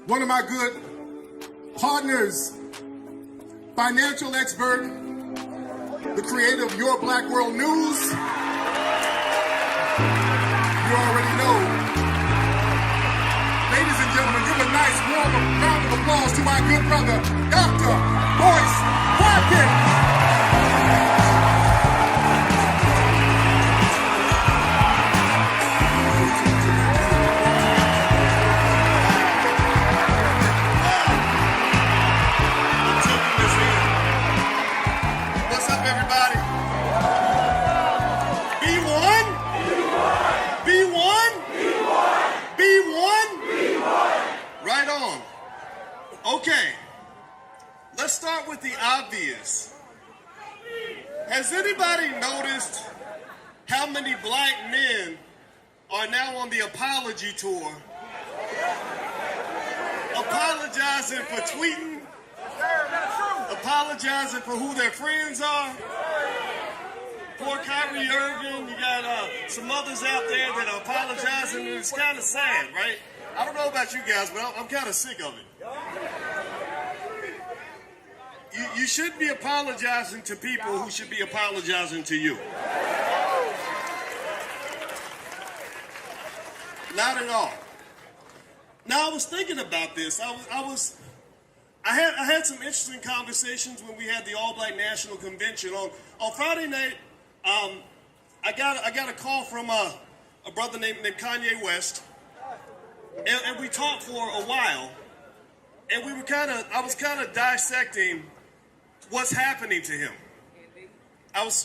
one of my good partners, financial expert, the creator of Your Black World News. You already know. Ladies and gentlemen, give a nice warm round of applause to my good brother, Dr. Boyce Watkins. Okay, let's start with the obvious. Has anybody noticed how many black men are now on the apology tour? Apologizing for tweeting, apologizing for who their friends are. Poor Kyrie Irving, you got some others out there that are apologizing, and it's kind of sad, right? I don't know about you guys, but I'm kind of sick of it. You shouldn't be apologizing to people who should be apologizing to you. Not at all. Now I was thinking about this. I had some interesting conversations when we had the All Black National Convention on Friday night. I got a call from a brother named Kanye West, and we talked for a while, and I was kind of dissecting what's happening to him.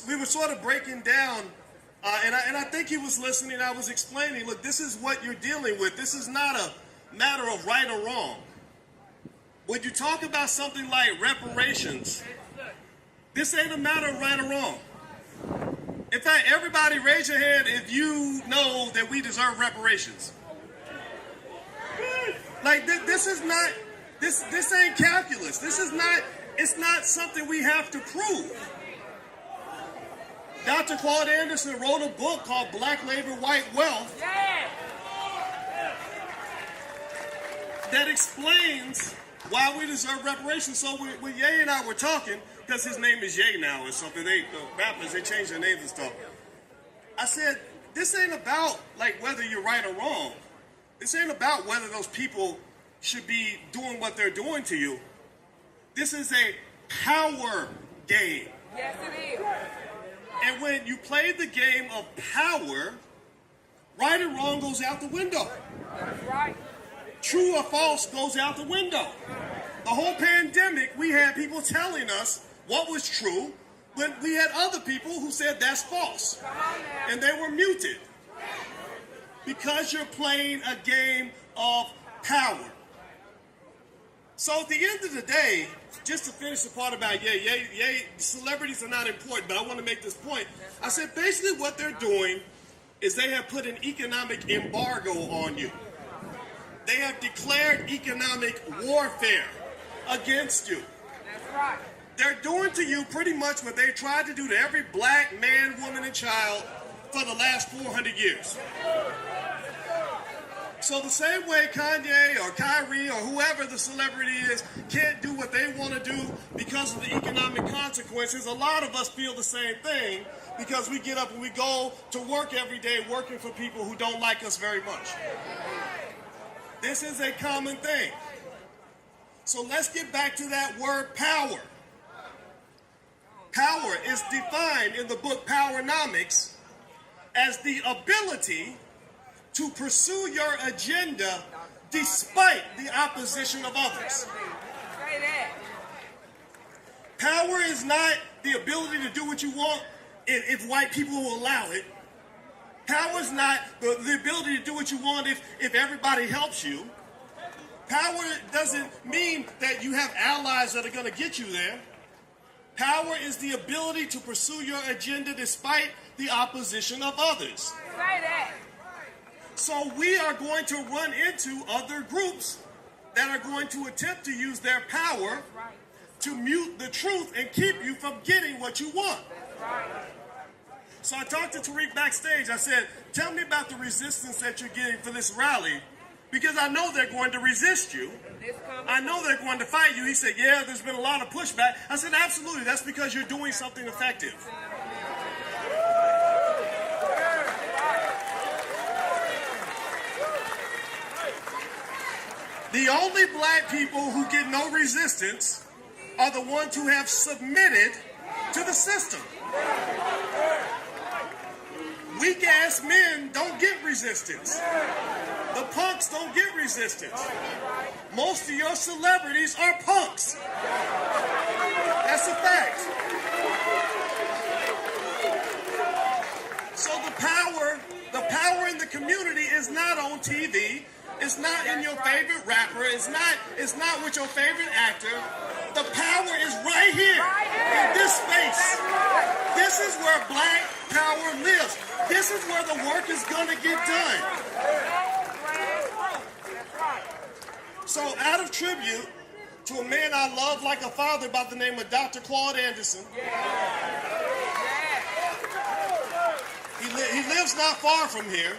We were sort of breaking down, and I think he was listening. I was explaining, look, this is what you're dealing with. This is not a matter of right or wrong. When you talk about something like reparations, this ain't a matter of right or wrong. In fact, everybody raise your hand if you know that we deserve reparations. Like, this is not, this ain't calculus. It's not something we have to prove. Dr. Claude Anderson wrote a book called Black Labor, White Wealth that explains why we deserve reparations. So when Ye and I were talking, because his name is Ye now or something, the rappers, they changed their names and stuff. I said, this ain't about like whether you're right or wrong. This ain't about whether those people should be doing what they're doing to you. This is a power game. Yes, it is. And when you play the game of power, right and wrong goes out the window. That's right. True or false goes out the window. The whole pandemic, we had people telling us what was true, when we had other people who said that's false. And they were muted. Because you're playing a game of power. So at the end of the day, just to finish the part about Ye, celebrities are not important, but I want to make this point. I said basically what they're doing is they have put an economic embargo on you. They have declared economic warfare against you. That's right. They're doing to you pretty much what they tried to do to every black man, woman, and child for the last 400 years. So the same way Kanye or Kyrie or whoever the celebrity is can't do what they want to do because of the economic consequences, a lot of us feel the same thing because we get up and we go to work every day working for people who don't like us very much. This is a common thing. So let's get back to that word power. Power is defined in the book Powernomics as the ability to pursue your agenda despite the opposition of others. Power is not the ability to do what you want if white people will allow it. Power is not the ability to do what you want if everybody helps you. Power doesn't mean that you have allies that are going to get you there. Power is the ability to pursue your agenda despite the opposition of others. Say that. So we are going to run into other groups that are going to attempt to use their power to mute the truth and keep you from getting what you want. So I talked to Tariq backstage. I said, tell me about the resistance that you're getting for this rally. because I know they're going to resist you. I know they're going to fight you. He said, yeah, there's been a lot of pushback. I said, absolutely. That's because you're doing something effective. The only black people who get no resistance are the ones who have submitted to the system. Weak-ass men don't get resistance. The punks don't get resistance. Most of your celebrities are punks. That's a fact. So the power in the community is not on TV. It's not in your favorite rapper. It's not with your favorite actor. The power is right here in this space. This is where black power lives. This is where the work is going to get done. So out of tribute to a man I love like a father by the name of Dr. Claude Anderson. He lives not far from here.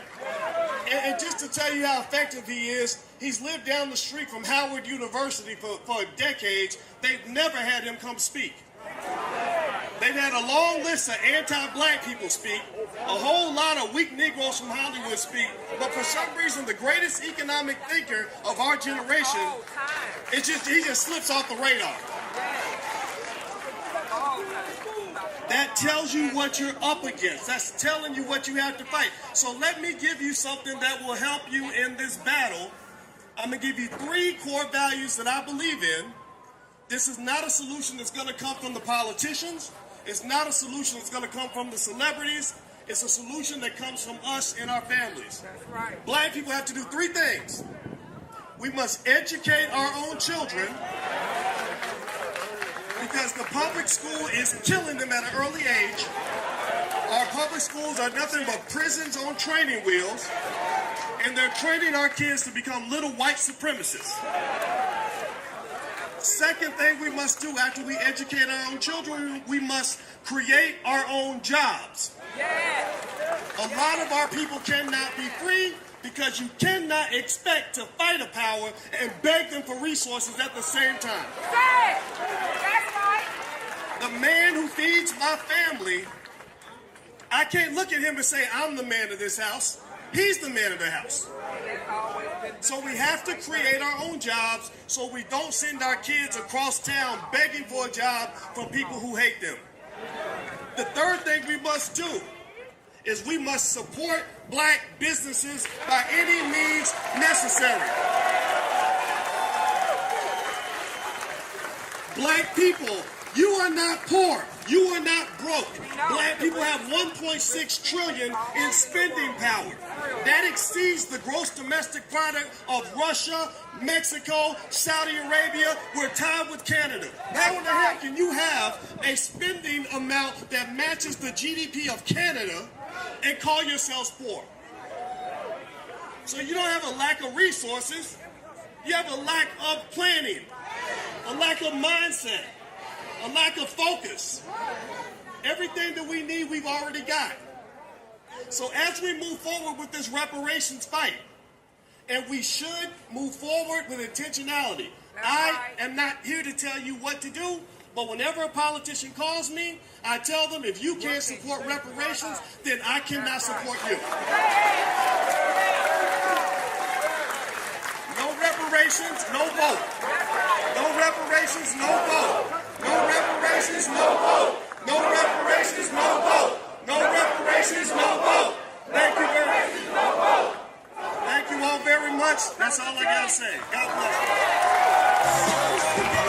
And just to tell you how effective he is, he's lived down the street from Howard University for decades. They've never had him come speak. They've had a long list of anti-black people speak, a whole lot of weak Negroes from Hollywood speak, but for some reason the greatest economic thinker of our generation, he just slips off the radar. That tells you what you're up against. That's telling you what you have to fight. So let me give you something that will help you in this battle. I'm going to give you 3 core values that I believe in. This is not a solution that's going to come from the politicians. It's not a solution that's going to come from the celebrities. It's a solution that comes from us and our families. That's right. Black people have to do 3 things. We must educate our own children, because the public school is killing them at an early age. Our public schools are nothing but prisons on training wheels, and they're training our kids to become little white supremacists. Second thing we must do after we educate our own children, we must create our own jobs. A lot of our people cannot be free because you cannot expect to fight a power and beg them for resources at the same time. That's right. The man who feeds my family, I can't look at him and say, I'm the man of this house. He's the man of the house. So we have to create our own jobs so we don't send our kids across town begging for a job from people who hate them. The third thing we must do is we must support black businesses by any means necessary. Black people, you are not poor. You are not broke. Black people have 1.6 trillion in spending power. That exceeds the gross domestic product of Russia, Mexico, Saudi Arabia. We're tied with Canada. How in the hell can you have a spending amount that matches the GDP of Canada and call yourselves poor? So you don't have a lack of resources. You have a lack of planning, a lack of mindset, a lack of focus. Everything that we need, we've already got. So as we move forward with this reparations fight, and we should move forward with intentionality. I am not here to tell you what to do, but whenever a politician calls me, I tell them, if you can't support reparations, then I cannot support you. No reparations, no vote. No reparations, no vote. No reparations, no vote. No reparations, no vote. No reparations, no vote. Thank you very much. Thank you all very much. That's all I gotta say. God bless you.